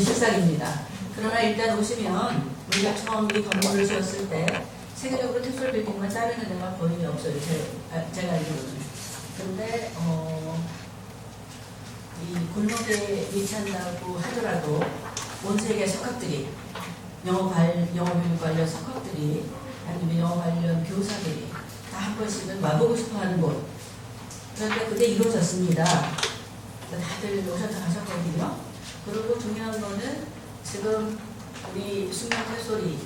실상입니다. 그러나 일단 오시면 우리가 처음 이 건물을 지었을 때 세계적으로 테솔 빌딩만 따르는 데가 거의 없어요. 제가 알기로는. 그런데 이 골목에 위치한다고 하더라도 온 세계 석학들이 영어 교육 관련 석학들이 아니면 영어 관련 교사들이 다 한 번씩은 와보고 싶어하는 곳. 그런데 그게 이루어졌습니다. 다들 오셨다 가셨거든요. 그리고 중요한 거는 지금 우리 숙명테솔이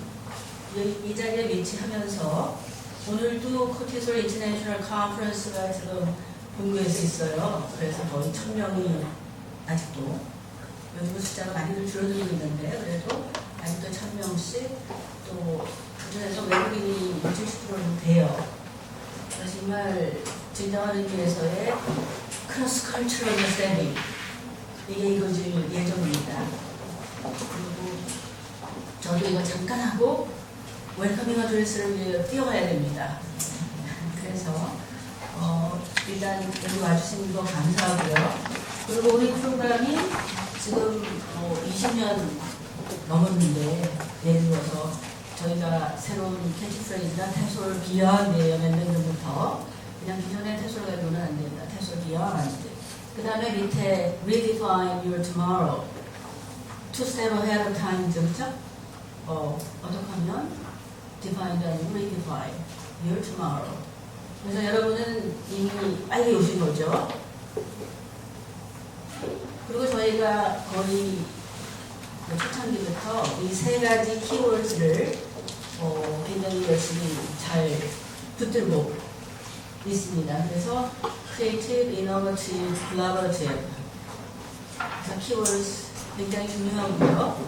이 자리에 위치하면서 오늘도 TESOL 인터내셔널 컨퍼런스가 지금 본부에서 있어요. 그래서 거의 1000명이 아직도 요즘 숫자가 많이들 줄어들고 있는데 그래도 아직도 1000명씩 또 그중에서 외국인이 70%는 돼요. 정말 진정한 의미에서의 크로스 컬처럴 언더스탠딩 이게 이루어질 예정입니다. 그리고 저도 이거 잠깐 하고 웰커밍 어드레스를 위해 뛰어가야 됩니다. 그래서 일단 여기 와주신 거 감사하고요. 그리고 우리 프로그램이 지금 20년 넘었는데 예를 들어서 저희가 새로운 캐치프레이즈나 테솔 비욘드예요. 몇 년 전부터 그냥 기존의 테솔 가지고는 안 됩니다. 테솔 비욘드. 그 다음에 밑에 redefine your tomorrow. two step ahead of time. 그렇죠? 어떻게 하면 define도 아니고 redefine your tomorrow. 그래서 여러분은 이미 빨리 오신 거죠. 그리고 저희가 거의 초창기부터 이 세 가지 키워드를 굉장히 열심히 잘 붙들고 있습니다. 그래서 creative, innovative, collaborative 키워드 굉장히 중요하고요.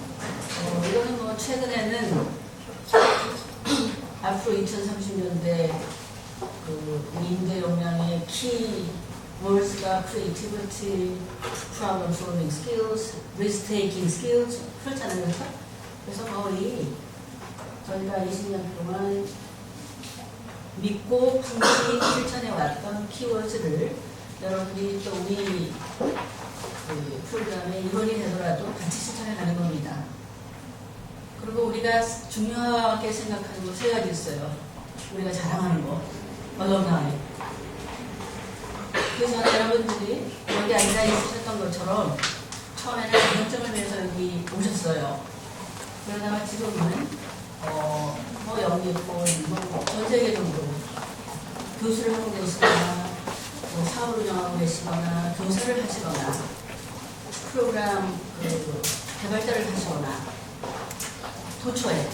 이거는 뭐 최근에는 앞으로 2030년대 그 인재 역량의 키 월드가 creativity, problem solving skills, risk taking skills 그렇잖아요. 그렇죠? 그래서 거의 저희가 20년 동안 믿고 항상 실천해 왔던 키워드를 여러분이 또 우리 그 프로그램의 일원이 되더라도 같이 실천해 가는 겁니다. 그리고 우리가 중요하게 생각하는 거 세 가지 있어요. 우리가 자랑하는 거. alumni. 그래서 여러분들이 여기 앉아 있으셨던 것처럼 처음에는 자격증을 위해서 여기 오셨어요. 그러다가 지금은 영미권, 전 세계적으로 교수를 하고 계시거나 사업을 운영하고 계시거나 교사를 하시거나 프로그램 개발자를 하시거나 도처에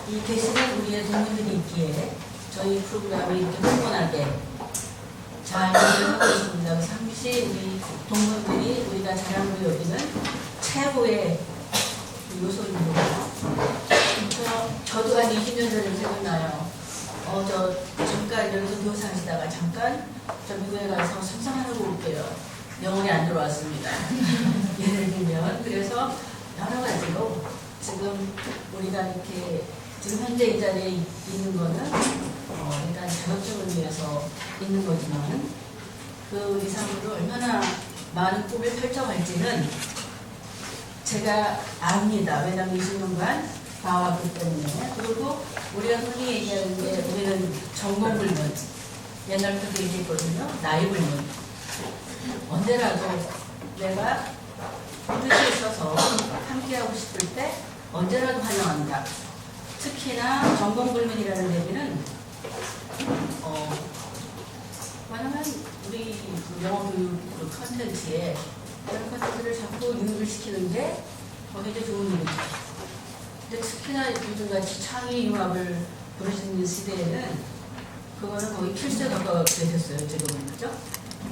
이 계시는 우리의 동문들이 있기에 저희 프로그램이 이렇게 흥분하게 잘 운영하고 있습니다. 그래서 항시 우리 동문들이 우리가 자랑으로 여기는 최고의 요소입니다. 저도 한 20년 전에 생각나요. 잠깐 여기서 교사하시다가 잠깐 저 미국에 가서 상상하고 올게요. 영혼이 안 들어왔습니다. 예를 들면 그래서 여러 가지로 지금 우리가 이렇게 지금 현재 이 자리에 있는 거는 일단 자격증을 위해서 있는 거지만 그 이상으로 얼마나 많은 꿈을 펼쳐갈지는 제가 압니다. 왜냐하면 20년간 봐왔기 때문에. 그리고 우리가 흔히 얘기하는 게 우리는 전공불문. 옛날부터 얘기했거든요. 나이불문. 언제라도 내가 뜻이 있어서 함께하고 싶을 때 언제라도 환영한다. 특히나 전공불문이라는 얘기는 왜냐면 우리 영어 교육 컨텐츠에 이런 컨텐츠를 자꾸 유입을 시키는 게 굉장히 좋은 일이죠. 근데 특히나 요즘같이 창의 융합을 부르시는 시대에는 그거는 거의 필수에 가깝게 됐어요. 지금은. 그죠?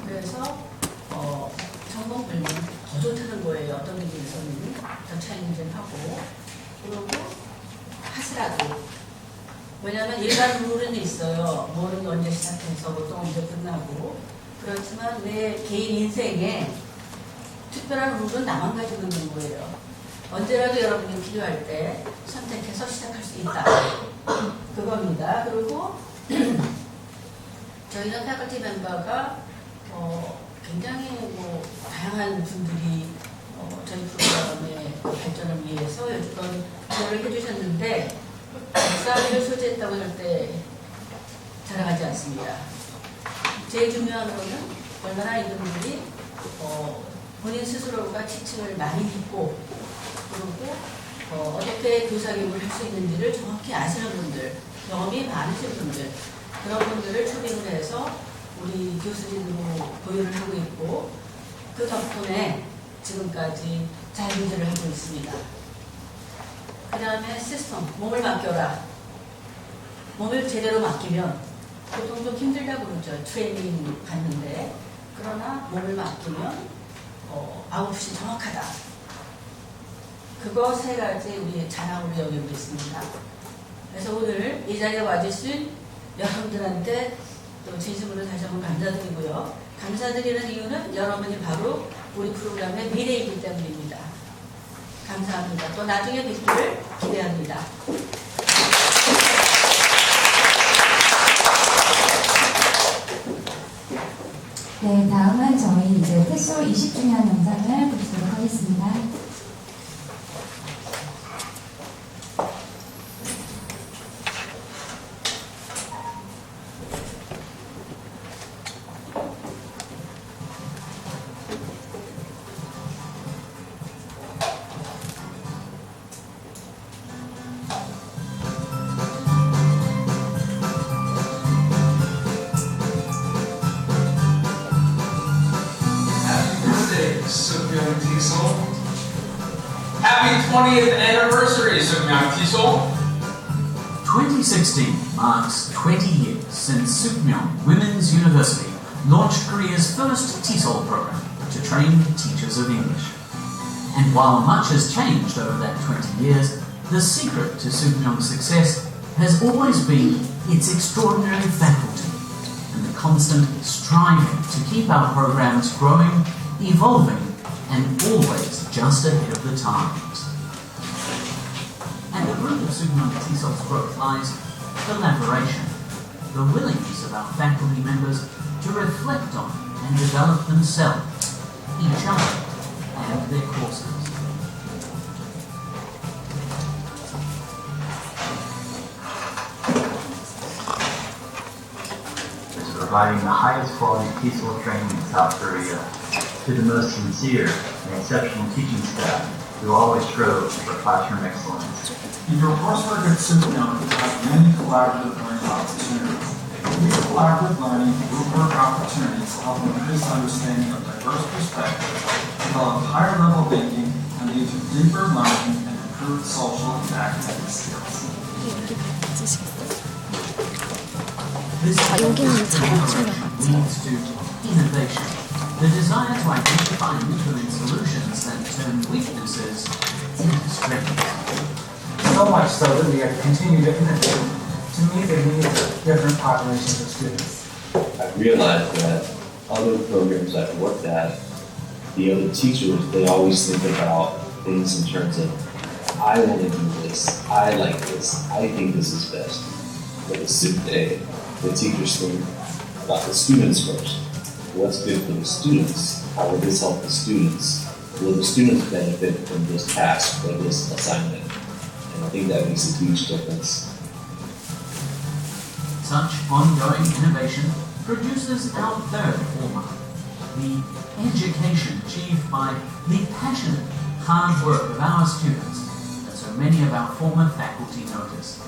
그래서 전공불문 더 좋다는 거예요. 어떤 의미에서는 더 챌린징하고 그리고 하시라고. 왜냐하면 일반 룰은 있어요. 뭐는 언제 시작해서 보통 언제 끝나고. 그렇지만 내 개인 인생에 특별한 룰은 나만 가지고 있는 거예요. 언제라도 여러분이 필요할 때 선택해서 시작할 수 있다. 그겁니다. 그리고 저희는 패컬티 멤버가 굉장히 다양한 분들이 저희 프로그램의 발전을 위해서 여러 기여를 해주셨는데 역사를 소재했다고 절대 자랑하지 않습니다. 제일 중요한 거는 얼마나 이분들이 본인 스스로가 지층을 많이 믿고 그리고 어떻게 교사교육을 할 수 있는지를 정확히 아시는 분들, 경험이 많으신 분들, 그런 분들을 초빙을 해서 우리 교수진으로 보유를 하고 있고 그 덕분에 지금까지 잘 유지를 하고 있습니다. 그 다음에 시스템, 몸을 맡겨라. 몸을 제대로 맡기면 보통 좀 힘들다고 그러죠. 트레이닝 받는데. 그러나 몸을 맡기면 아웃풋이 정확하다. 그거 세 가지 우리 자랑으로 여기고 있습니다. 그래서 오늘 이 자리에 와주신 여러분들한테 또 진심으로 다시 한번 감사드리고요. 감사드리는 이유는 여러분이 바로 우리 프로그램의 미래이기 때문입니다. 감사합니다. 또 나중에 뵙기를 기대합니다. 네, 다음은 저희 이제 테솔 20주년 영상을 보도록 하겠습니다. Sookmyung TESOL. Happy 20th anniversary, Sookmyung TESOL. 2016 marks 20 years since Sookmyung Women's University launched Korea's first TESOL program to train teachers of English. And while much has changed over that 20 years, the secret to Sookmyung's success has always been its extraordinary faculty and the constant striving to keep our programs growing, evolving, and always just ahead of the times. At the root of Sookmyung TESOL's growth lies collaboration, the willingness of our faculty members to reflect on and develop themselves, each other, and their courses. Providing the highest quality TESOL training in South Korea to the most sincere and exceptional teaching staff who always strove for classroom excellence. In your coursework at Sookmyung, you have many collaborative learning opportunities. These collaborative learning group-work opportunities help increase understanding of diverse perspectives, develop higher-level thinking, and lead to deeper learning and improved social and academic skills. This leads to innovation, the desire to identify and implement solutions that turn weaknesses into strengths. So much so that we have continued to innovate to meet the needs of different populations of students. I've realized that other programs I've worked at, the other teachers, they always think about things in terms of, I want to do this, I like this, I think this is best. But at Sook Day, the teachers think about the students first. What's good for the students? How will this help the students? Will the students benefit from this task or this assignment? And I think that makes a huge difference. Such ongoing innovation produces our third hallmark, the education achieved by the passionate, hard work of our students that so many of our former faculty notice.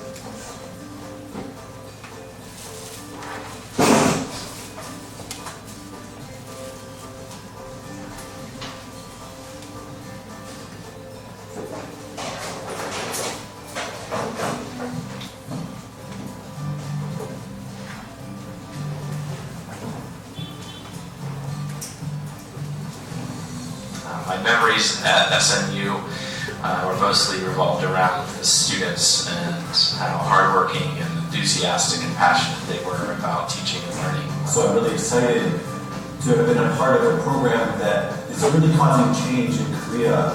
My memories at SMU were mostly revolved around the students and how hardworking and enthusiastic and passionate they were about teaching and learning. So I'm really excited to have been a part of a program that is really causing change in Korea.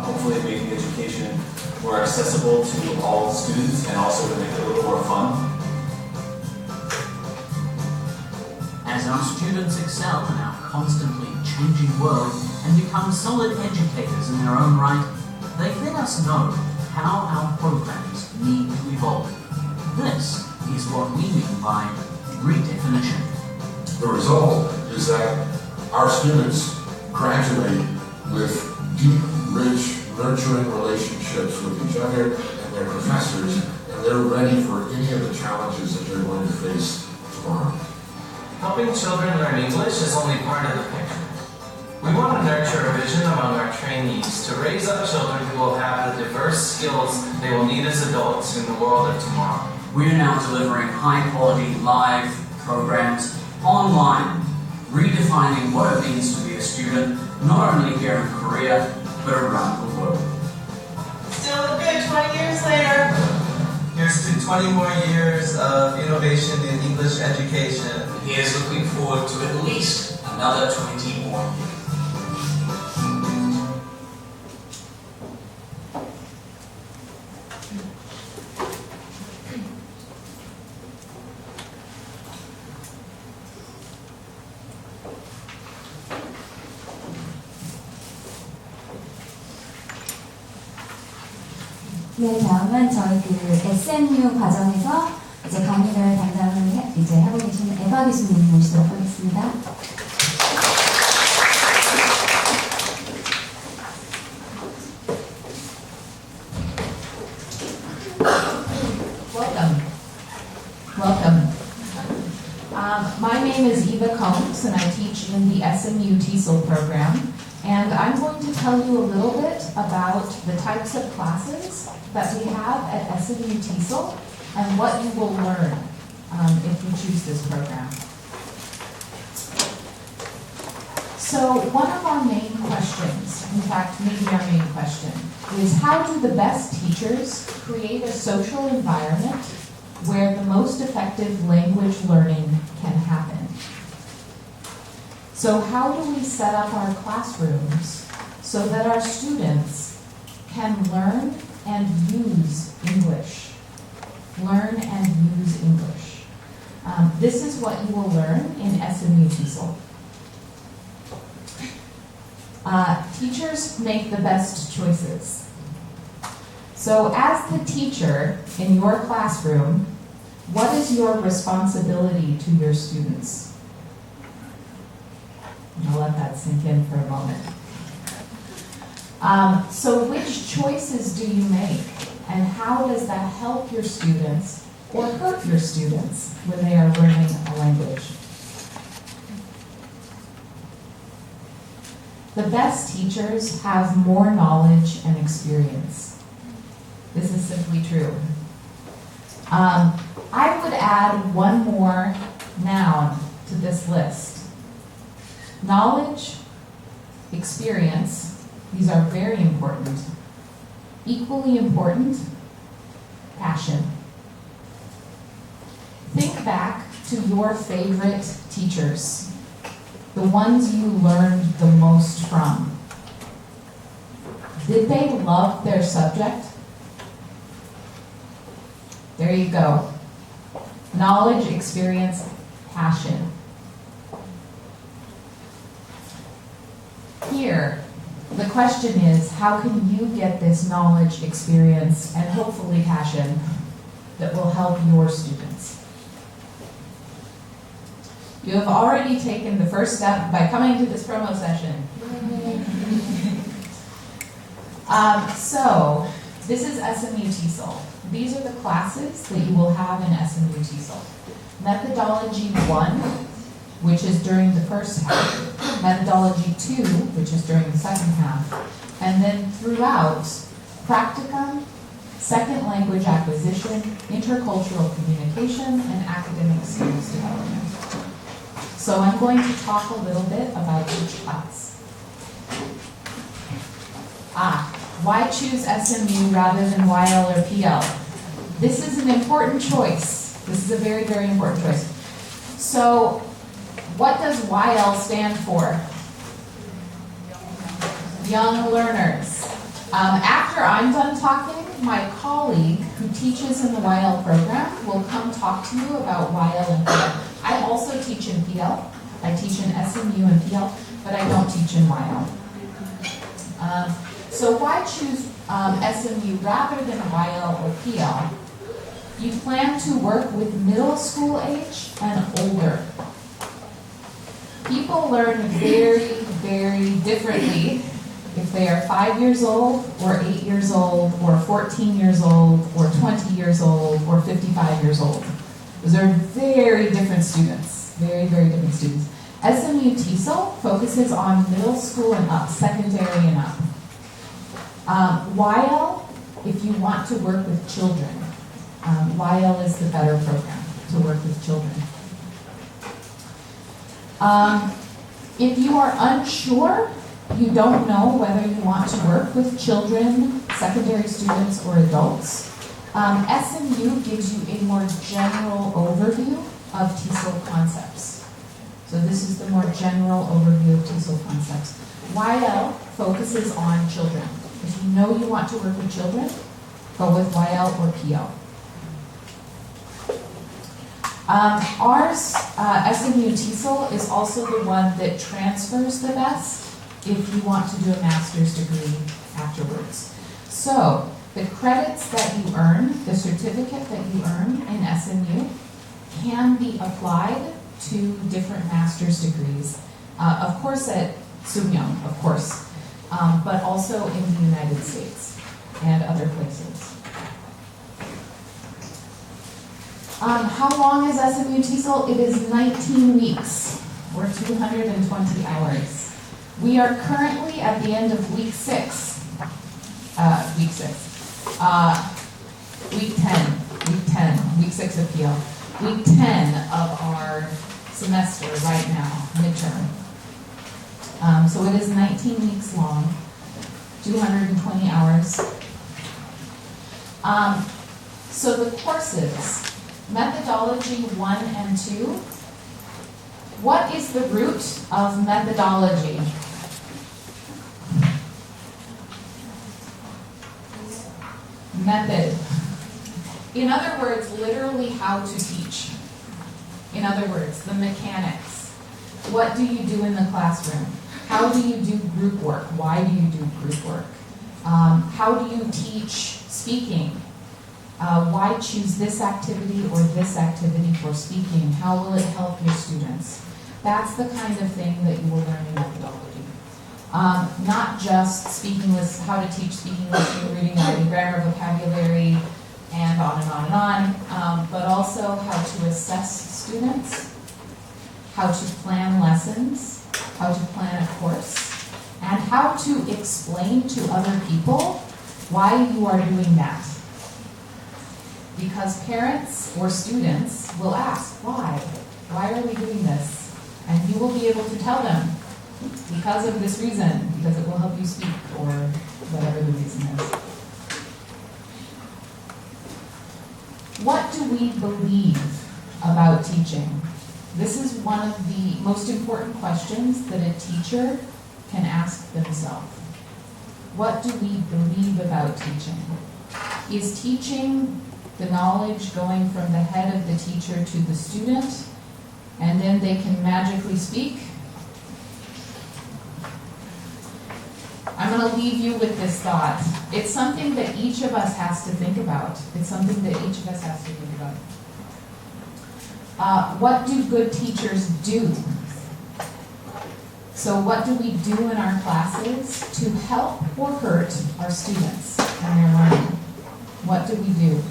Hopefully making education more accessible to all students and also to make it a little more fun. As our students excel and our constantly changing world and become solid educators in their own right, they let us know how our programs need to evolve. This is what we mean by redefinition. The result is that our students graduate with deep, rich, nurturing relationships with each other and their professors, and they're ready for any of the challenges that they're going to face tomorrow. Helping children learn English is only part of the picture. We want to nurture a vision among our trainees to raise up children who will have the diverse skills they will need as adults in the world of tomorrow. We are now delivering high-quality live programs online, redefining what it means to be a student, not only here in Korea, but around the world. Still look good 20 years later. Here's to 20 more years of innovation in English education. He is looking forward to at least another 20 more years. 네, 다음은 저희 SMU 과정에서 이제 강의를 담당을 이제 하고 계시는 에바 교수님 모시도록 하겠습니다. Welcome. My name is Eva Combs, and I teach in the SMU TESOL program. And I'm going to tell you a little bit about the types of classes that we have at SMU TESOL and what you will learn if you choose this program. So one of our main questions, in fact, maybe our main question, is how do the best teachers create a social environment where the most effective language learning can happen? So how do we set up our classrooms so that our students can learn and use English? Learn and use English. This is what you will learn in SMU TESOL. Teachers make the best choices. So as the teacher in your classroom, what is your responsibility to your students? I'll let that sink in for a moment. So which choices do you make, and how does that help your students or hurt your students when they are learning a language? The best teachers have more knowledge and experience. This is simply true. I would add one more noun to this list. Knowledge, experience, these are very important. Equally important, passion. Think back to your favorite teachers, the ones you learned the most from. Did they love their subject? There you go. Knowledge, experience, passion. Here, the question is, how can you get this knowledge, experience, and hopefully passion that will help your students? You have already taken the first step by coming to this promo session. So, this is SMU TESOL. These are the classes that you will have in SMU TESOL. Methodology 1, which is during the first half. Methodology 2, which is during the second half. And then throughout, practicum, second language acquisition, intercultural communication, and academic skills development. So I'm going to talk a little bit about each class. Why choose SMU rather than YL or PL? This is an important choice. This is a very, very important choice. So, what does YL stand for? Young learners. After I'm done talking, my colleague who teaches in the YL program will come talk to you about YL and PL. I also teach in PL, I teach in SMU and PL, but I don't teach in YL. So why choose SMU rather than YL or PL? You plan to work with middle school age and older. People learn very, very differently if they are 5 years old, or 8 years old, or 14 years old, or 20 years old, or 55 years old. Those are very different students. Very, very different students. SMU TESOL focuses on middle school and up, secondary and up. YL, if you want to work with children, YL is the better program to work with children. If you are unsure, you don't know whether you want to work with children, secondary students, or adults, SMU gives you a more general overview of TESOL concepts. So this is the more general overview of TESOL concepts. YL focuses on children. If you know you want to work with children, go with YL or PL. Ours, SMU TESOL, is also the one that transfers the best if you want to do a master's degree afterwards. So the credits that you earn, the certificate that you earn in SMU, can be applied to different master's degrees. Of course at Sookmyung, of course, but also in the United States and other places. How long is SMU TESOL? It is 19 weeks, or 220 hours. We are currently at the end of week 6. Week 6 of PL. Week 10 of our semester right now, midterm. So it is 19 weeks long, 220 hours. So the courses, methodology 1 and 2. What is the root of methodology? Method. In other words, literally how to teach. In other words, the mechanics. What do you do in the classroom? How do you do group work? Why do you do group work? How do you teach speaking? Why choose this activity or this activity for speaking? How will it help your students? That's the kind of thing that you will learn in methodology. Not just speaking lists, how to teach speaking, listening, reading, writing, grammar, vocabulary, and on and on and on, but also how to assess students, how to plan lessons, how to plan a course, and how to explain to other people why you are doing that. Because parents or students will ask, why? Why are we doing this? And you will be able to tell them, because of this reason, because it will help you speak, or whatever the reason is. What do we believe about teaching? This is one of the most important questions that a teacher can ask themselves. What do we believe about teaching? Is teaching the knowledge going from the head of the teacher to the student, and then they can magically speak? I'm going to leave you with this thought. It's something that each of us has to think about. It's something that each of us has to think about. What do good teachers do? So what do we do in our classes to help or hurt our students and their learning? What do we do?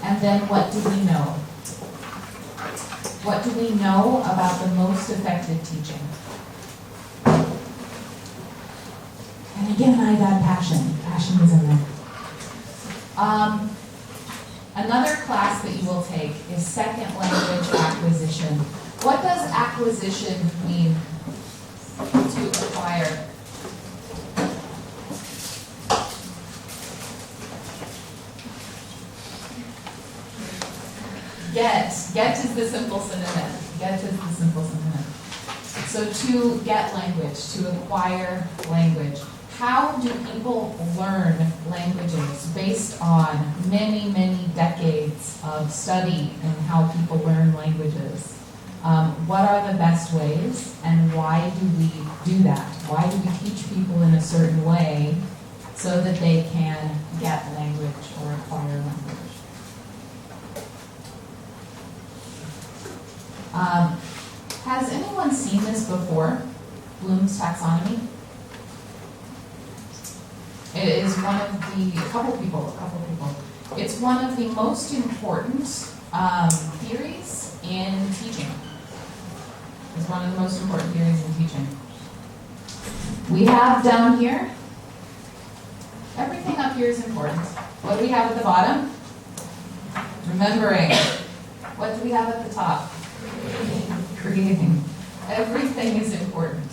And then what do we know? What do we know about the most effective teaching? And again, I've had passion. Passion is in there. Another class that you will take is second language acquisition. What does acquisition mean? To acquire. Get is the simple synonym. Get is the simple synonym. So to get language, to acquire language. How do people learn languages based on many, many decades of of study and how people learn languages. What are the best ways, and why do we do that? Why do we teach people in a certain way so that they can get language or acquire language? Has anyone seen this before? Bloom's taxonomy? It is one of the, a couple people. It's one of the most important theories in teaching. It's one of the most important theories in teaching. We have down here, everything up here is important. What do we have at the bottom? Remembering. What do we have at the top? Creating. Everything is important.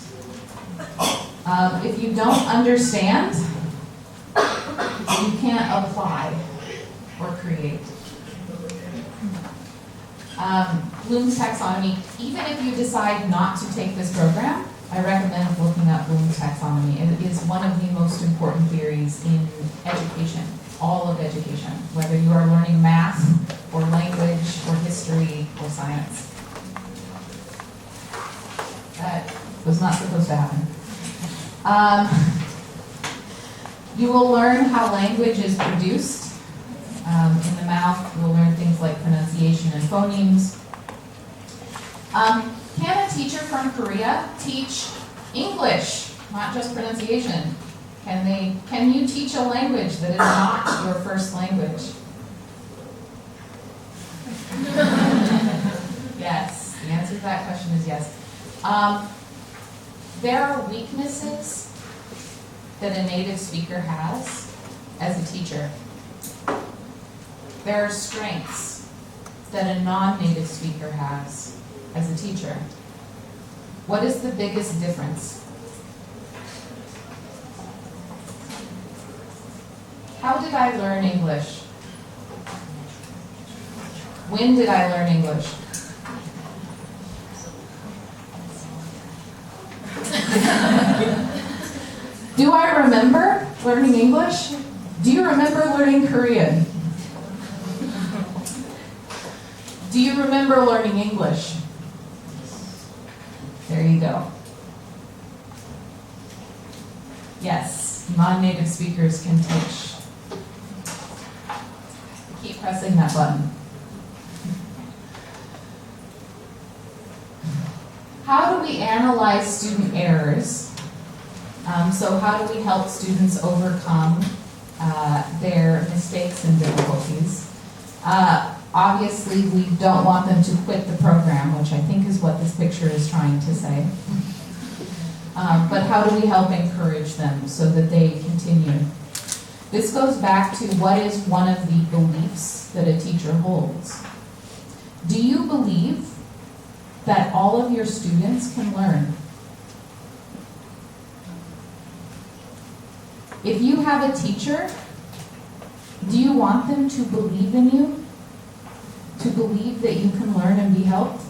If you don't understand, you can't apply or create. Bloom's taxonomy, even if you decide not to take this program, I recommend looking up Bloom's taxonomy. It is one of the most important theories in education, all of education, whether you are learning math or language or history or science. That was not supposed to happen. You will learn how language is produced. In the mouth, you'll learn things like pronunciation and phonemes. Can a teacher from Korea teach English, not just pronunciation? Can you teach a language that is not your first language? Yes, the answer to that question is yes. There are weaknesses that a native speaker has as a teacher. There are strengths that a non-native speaker has as a teacher. What is the biggest difference? How did I learn English? When did I learn English? Do I remember learning English? Do you remember learning Korean? Do you remember learning English? There you go. Yes, non-native speakers can teach. Keep pressing that button. How do we analyze student errors? So how do we help students overcome their mistakes and difficulties? Obviously, we don't want them to quit the program, which I think is what this picture is trying to say. But how do we help encourage them so that they continue? This goes back to what is one of the beliefs that a teacher holds. Do you believe that all of your students can learn? If you have a teacher, do you want them to believe in you? To believe that you can learn and be helped?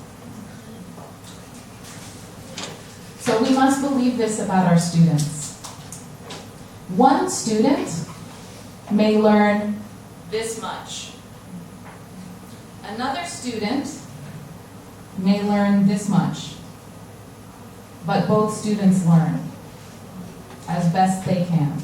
So we must believe this about our students. One student may learn this much. Another student may learn this much. But both students learn as best they can.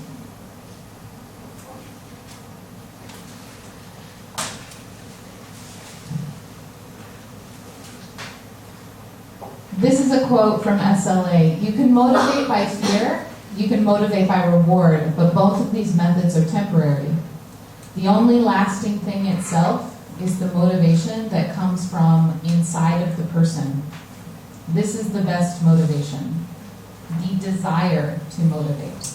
This is a quote from SLA. You can motivate by fear, you can motivate by reward, but both of these methods are temporary. The only lasting thing itself is the motivation that comes from inside of the person. This is the best motivation. The desire to motivate.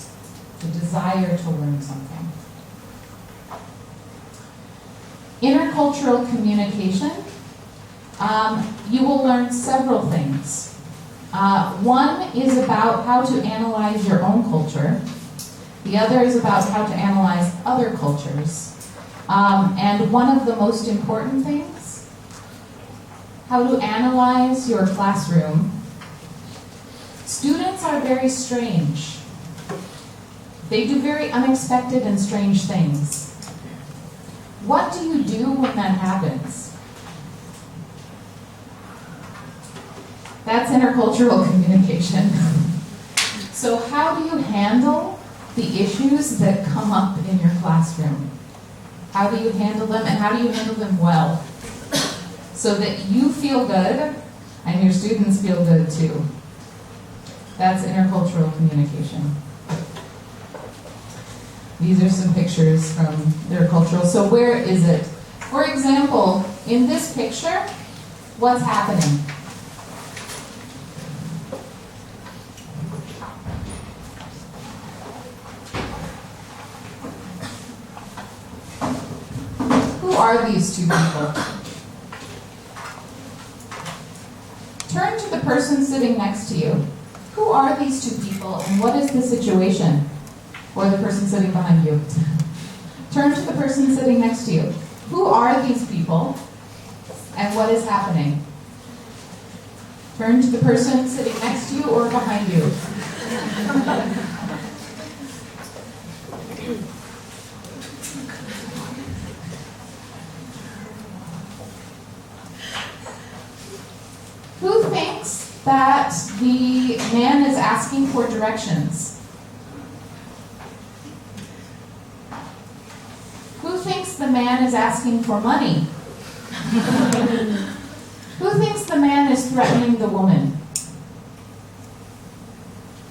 The desire to learn something. Intercultural communication. You will learn several things. One is about how to analyze your own culture. The other is about how to analyze other cultures. And one of the most important things, how to analyze your classroom. Students are very strange. They do very unexpected and strange things. What do you do when that happens? That's intercultural communication. So how do you handle the issues that come up in your classroom? How do you handle them, and how do you handle them well? So that you feel good and your students feel good too. That's intercultural communication. These are some pictures from intercultural. So where is it? For example, in this picture, what's happening? Who are these two people? Turn to the person sitting next to you. Who are these two people and what is the situation? Or the person sitting behind you. Turn to the person sitting next to you. Who are these people and what is happening? Turn to the person sitting next to you or behind you. Who thinks that the man is asking for directions? Who thinks the man is asking for money? Who thinks the man is threatening the woman?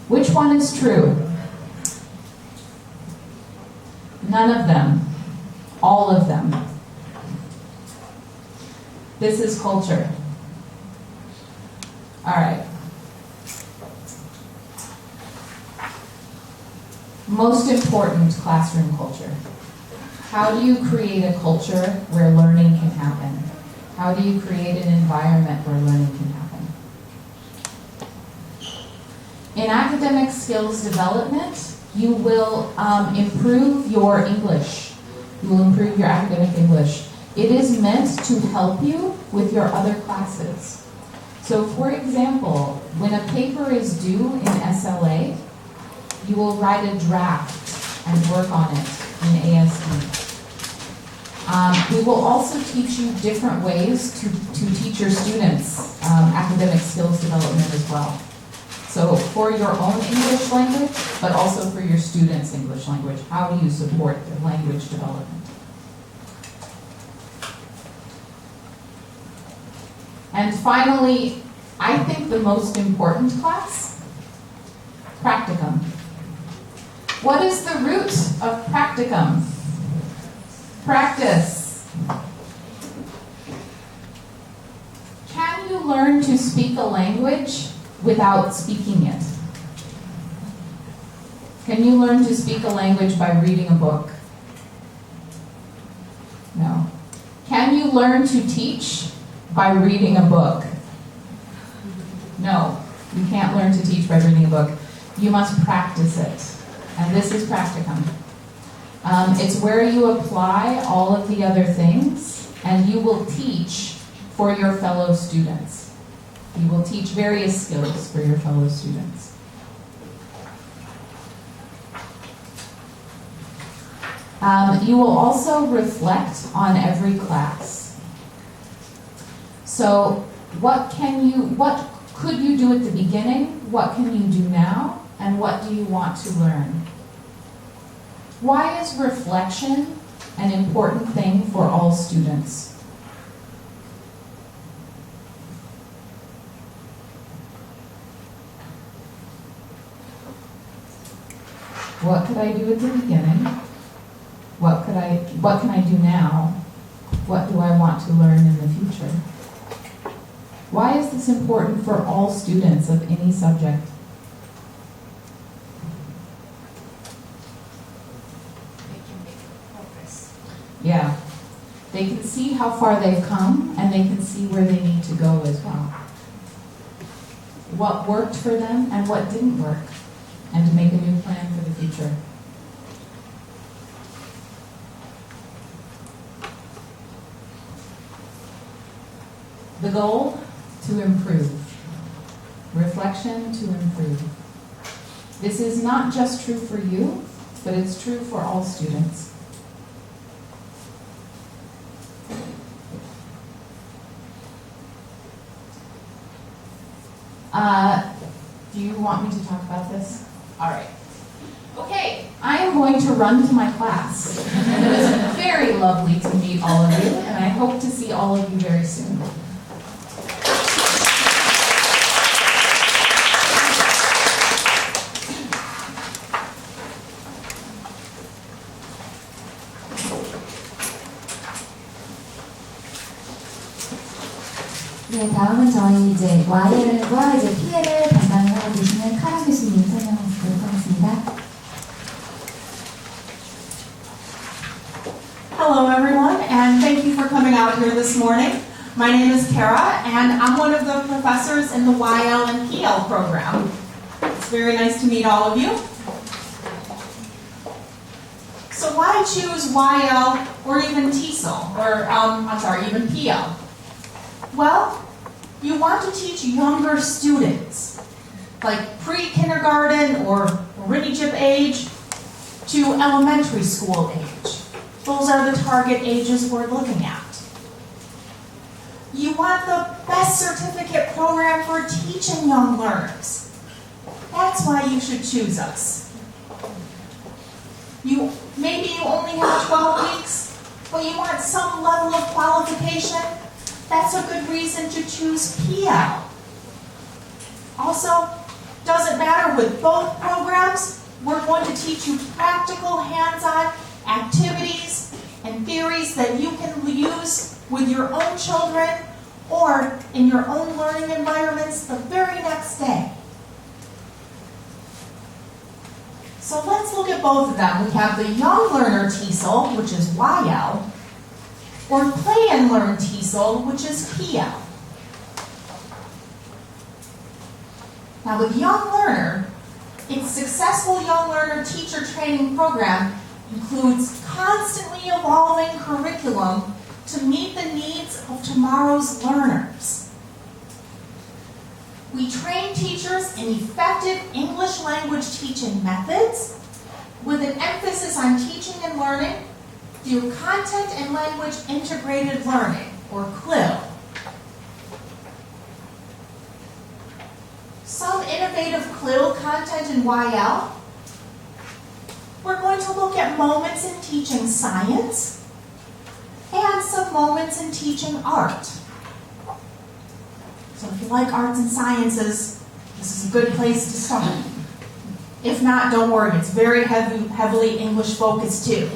Which one is true? None of them. All of them. This is culture. All right. Most important classroom culture. How do you create a culture where learning can happen? How do you create an environment where learning can happen? In academic skills development, you will improve your English. You will improve your academic English. It is meant to help you with your other classes. So for example, when a paper is due in SLA, you will write a draft and work on it in ASD. We will also teach you different ways to teach your students academic skills development as well. So for your own English language, but also for your students' English language, how do you support their language development? And finally, I think the most important class, practicum. What is the root of practicum? Practice. Can you learn to speak a language without speaking it? Can you learn to speak a language by reading a book? No. Can you learn to teach by reading a book? No. You can't learn to teach by reading a book. You must practice it. And this is practicum. It's where you apply all of the other things, and you will teach for your fellow students. You will teach various skills for your fellow students. You will also reflect on every class. So what could you do at the beginning? What can you do now? And what do you want to learn? Why is reflection an important thing for all students? What could I do at the beginning? What can I do now? What do I want to learn in the future? Why is this important for all students of any subject? Yeah, they can see how far they've come and they can see where they need to go as well. What worked for them and what didn't work, and to make a new plan for the future. The goal, to improve. Reflection, to improve. This is not just true for you, but it's true for all students. Do you want me to talk about this? All right. Okay, I am going to run to my class. And it was very lovely to meet all of you, and I hope to see all of you very soon. 네, 다음은 저희 이제 YL과 이제 PL을 담당을 하고 계시는 카라 교수님 설명해 주도록 하겠습니다. Hello everyone, and thank you for coming out here this morning. My name is Kara, and I'm one of the professors in the YL and PL program. It's very nice to meet all of you. So why choose YL or even TESOL, or even PL? Well, you want to teach younger students, like pre-kindergarten or rinny-jip age to elementary school age. Those are the target ages we're looking at. You want the best certificate program for teaching young learners. That's why you should choose us. Maybe you only have 12 weeks, but you want some level of qualification. That's a good reason to choose PL. Also, doesn't matter with both programs, we're going to teach you practical, hands-on activities and theories that you can use with your own children or in your own learning environments the very next day. So let's look at both of them. We have the Young Learner TESOL, which is YL, or Play and Learn TESOL, which is PL. Now with Young Learner, its successful Young Learner teacher training program includes constantly evolving curriculum to meet the needs of tomorrow's learners. We train teachers in effective English language teaching methods with an emphasis on teaching and learning through Content and Language Integrated Learning, or CLIL. Some innovative CLIL content in YL. We're going to look at moments in teaching science and some moments in teaching art. So if you like arts and sciences, this is a good place to start. If not, don't worry, it's very heavily English focused too.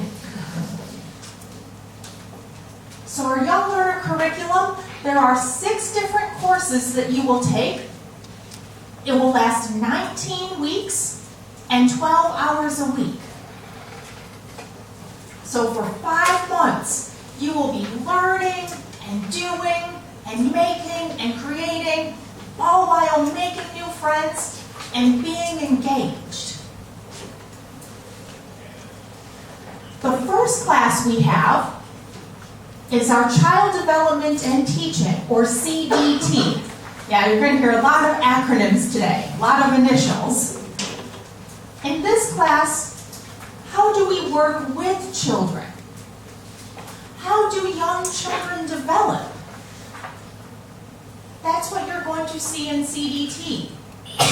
So our Young Learner curriculum, there are 6 different courses that you will take. It will last 19 weeks and 12 hours a week. So for 5 months, you will be learning and doing and making and creating, all while making new friends and being engaged. The first class we have is our Child Development and Teaching, or CDT. Yeah, you're going to hear a lot of acronyms today, a lot of initials. In this class, how do we work with children? How do young children develop? That's what you're going to see in CDT.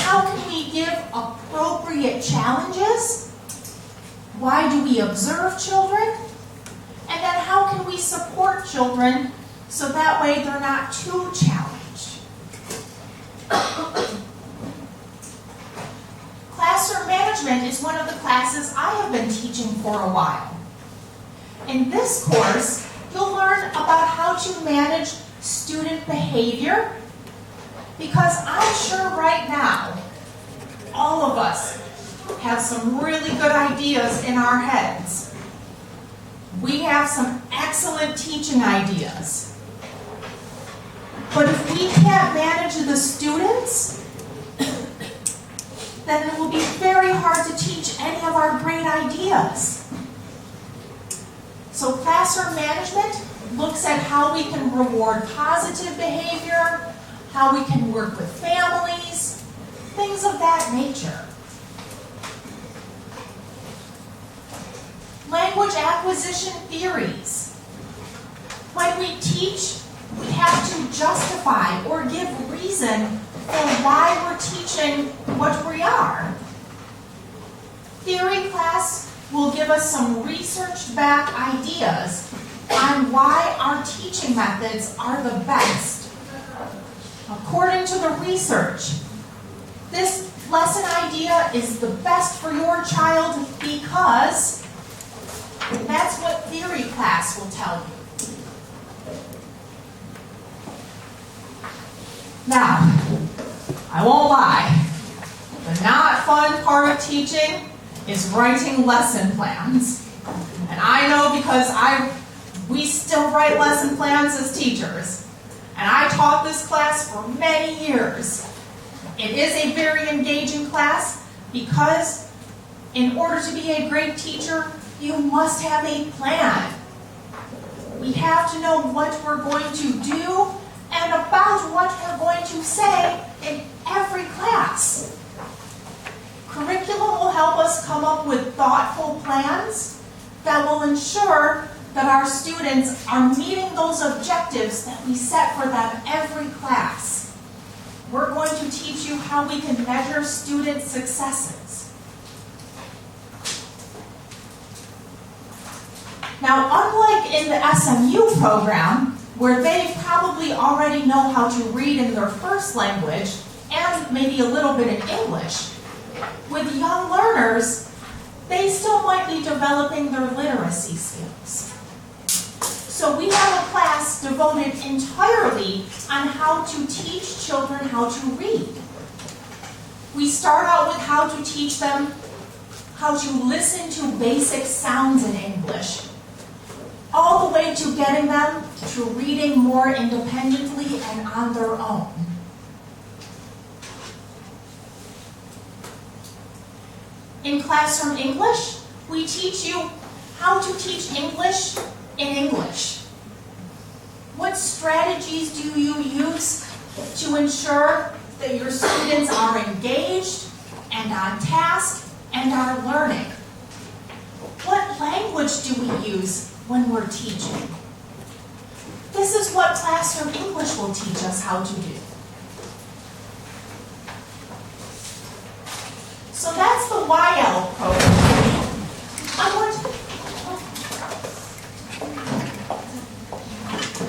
How can we give appropriate challenges? Why do we observe children? And then how can we support children so that way they're not too challenged? Classroom management is one of the classes I have been teaching for a while. In this course, you'll learn about how to manage student behavior, because I'm sure right now, all of us have some really good ideas in our heads. We have some excellent teaching ideas. But if we can't manage the students, then it will be very hard to teach any of our great ideas. So classroom management looks at how we can reward positive behavior, how we can work with families, things of that nature. Language acquisition theories. When we teach, we have to justify or give reason for why we're teaching what we are. Theory class will give us some research-backed ideas on why our teaching methods are the best. According to the research, this lesson idea is the best for your child because that's what theory class will tell you. Now, I won't lie, the not fun part of teaching is writing lesson plans. And I know because we still write lesson plans as teachers. And I taught this class for many years. It is a very engaging class because in order to be a great teacher, you must have a plan. We have to know what we're going to do and about what we're going to say in every class. Curriculum will help us come up with thoughtful plans that will ensure that our students are meeting those objectives that we set for them every class. We're going to teach you how we can measure student successes. Now, unlike in the SMU program, where they probably already know how to read in their first language and maybe a little bit in English, with young learners, they still might be developing their literacy skills. So we have a class devoted entirely on how to teach children how to read. We start out with how to teach them how to listen to basic sounds in English, all the way to getting them to reading more independently and on their own. In Classroom English, we teach you how to teach English in English. What strategies do you use to ensure that your students are engaged and on task and are learning? What language do we use when we're teaching? This is what Classroom English will teach us how to do. So that's the YL program.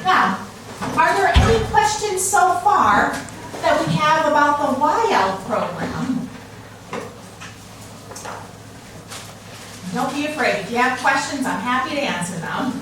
Now, are there any questions so far that we have about the YL program? Don't be afraid. If you have questions, I'm happy to answer them.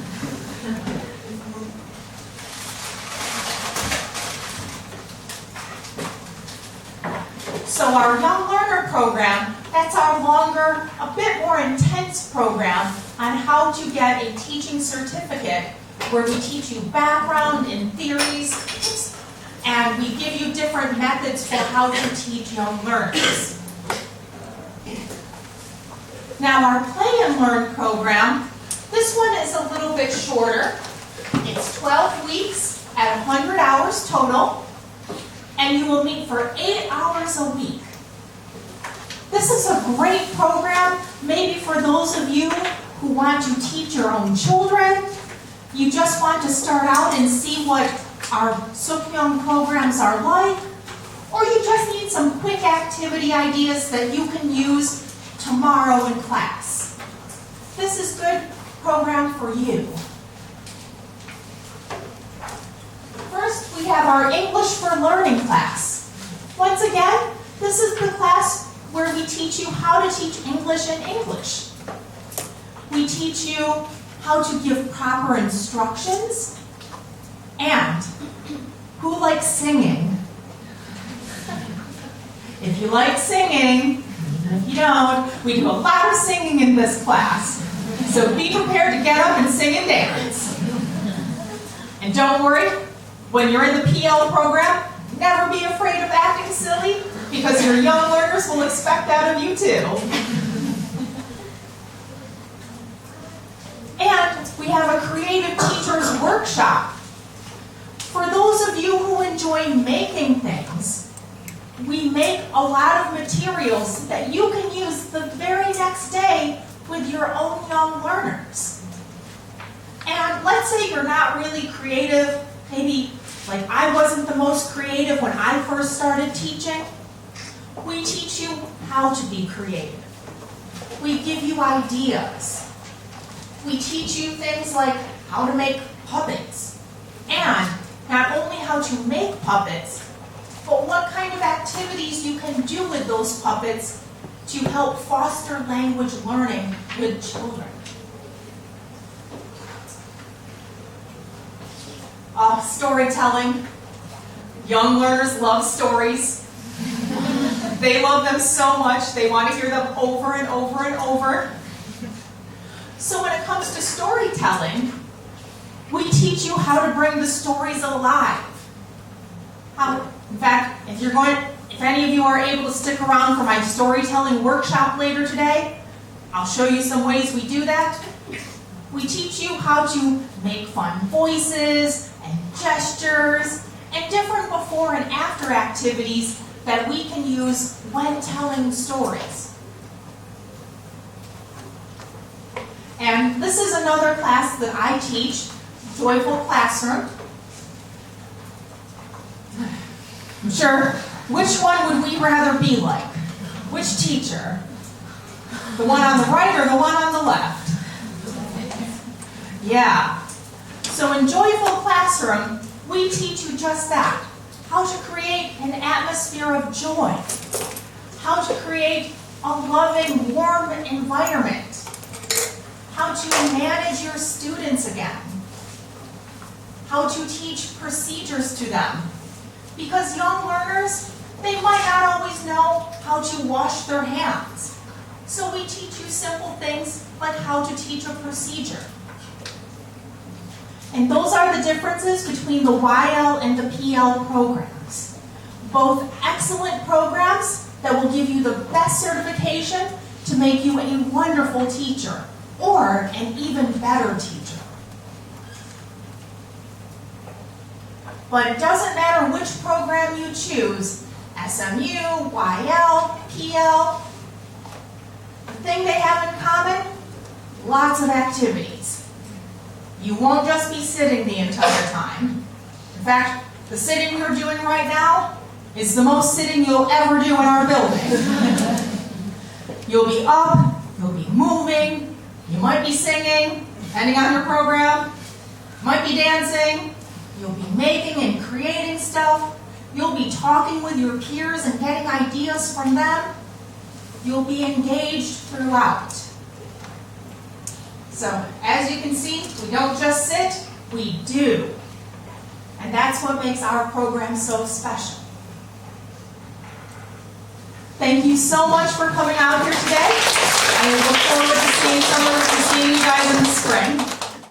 So our Young Learner program, that's our longer, a bit more intense program on how to get a teaching certificate where we teach you background and theories and we give you different methods for how to teach young learners. Now our Play and Learn program, this one is a little bit shorter. It's 12 weeks at 100 hours total. And you will meet for 8 hours a week. This is a great program, maybe for those of you who want to teach your own children. You just want to start out and see what our Sookmyung programs are like. Or you just need some quick activity ideas that you can use tomorrow in class. This is a good program for you. First, we have our English for Learning class. Once again, this is the class where we teach you how to teach English in English. We teach you how to give proper instructions. And who likes singing? If you like singing, if you don't, we do a lot of singing in this class. So be prepared to get up and sing and dance. And don't worry, when you're in the PL program, never be afraid of acting silly because your young learners will expect that of you too. And we have a Creative Teachers Workshop. For those of you who enjoy making things, we make a lot of materials that you can use the very next day with your own young learners. And let's say you're not really creative, maybe Like I wasn't the most creative when I first started teaching. We teach you how to be creative. We give you ideas. We teach you things like how to make puppets. And not only how to make puppets, but what kind of activities you can do with those puppets to help foster language learning with children. Storytelling. Young learners love stories. They love them so much, they want to hear them over and over and over. So when it comes to storytelling, we teach you how to bring the stories alive. In fact, if any of you are able to stick around for my storytelling workshop later today, I'll show you some ways we do that. We teach you how to make fun voices and gestures and different before and after activities that we can use when telling stories. And this is another class that I teach, Joyful Classroom. I'm sure, which one would we rather be like? Which teacher? The one on the right or the one on the left? Yeah. So in Joyful Classroom, we teach you just that. How to create an atmosphere of joy. How to create a loving, warm environment. How to manage your students again. How to teach procedures to them. Because young learners, they might not always know how to wash their hands. So we teach you simple things like how to teach a procedure. And those are the differences between the YL and the PL programs. Both excellent programs that will give you the best certification to make you a wonderful teacher or an even better teacher. But it doesn't matter which program you choose, SMU, YL, PL, the thing they have in common, lots of activities. You won't just be sitting the entire time. In fact, the sitting you're doing right now is the most sitting you'll ever do in our building. You'll be up, you'll be moving, you might be singing, depending on your program, you might be dancing, you'll be making and creating stuff, you'll be talking with your peers and getting ideas from them, you'll be engaged throughout. So, as you can see, we don't just sit, we do. And that's what makes our program so special. Thank you so much for coming out here today. I look forward to seeing you guys in the spring.